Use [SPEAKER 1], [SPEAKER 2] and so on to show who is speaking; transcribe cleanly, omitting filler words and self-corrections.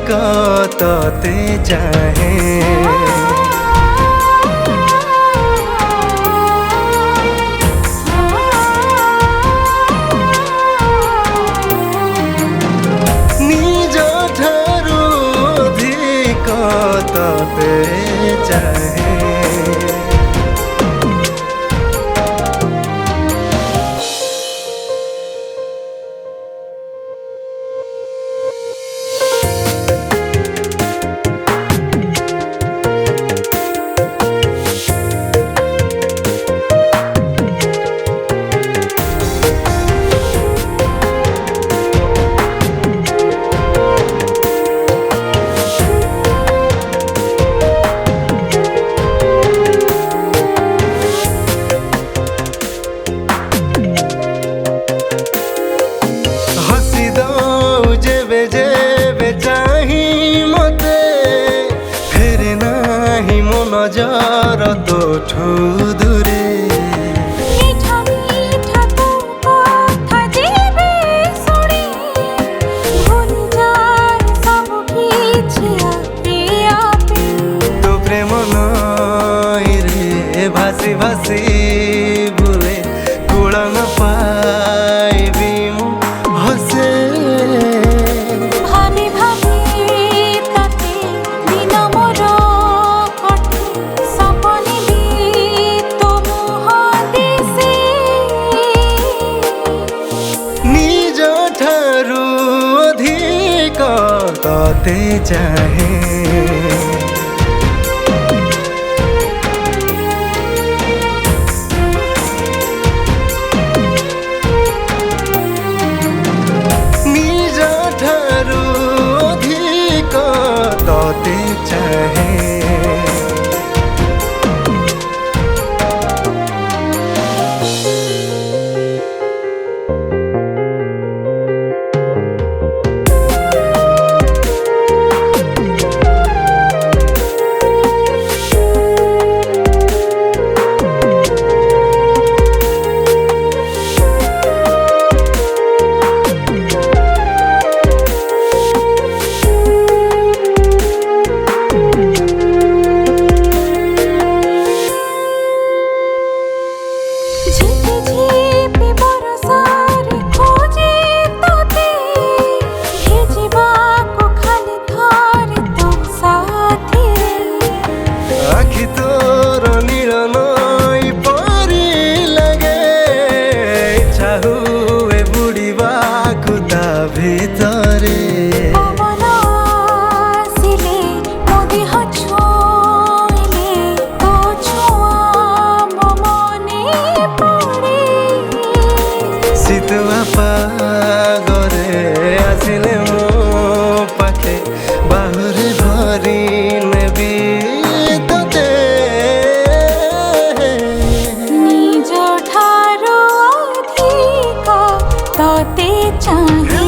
[SPEAKER 1] तोते चाहे निज ठारू अधिक तोते चाहे नजर तो दूरे
[SPEAKER 2] मीठा मीठा तो कथा देबे सुनी भूल जाए सब किछि आपे
[SPEAKER 1] तो प्रेम नई रे भासी भासी भूले कूल न पाइबी मु हसे
[SPEAKER 2] भाभी भाभी ताके दिन मोर
[SPEAKER 1] तोते चाहे निज ठारू अधिक तोते चाहे ভিতরে
[SPEAKER 2] পবন আসিলে মো দেহ ছুঁইলে তো ছোঁয়া মো মনে পড়ে
[SPEAKER 1] শীতলা পাগরে আসিলে মো পাখে বাহুরে ধরি নেবি তোতে
[SPEAKER 2] নিজ ঠারু ଅଧିକ ତତେ ଚାହେଁ।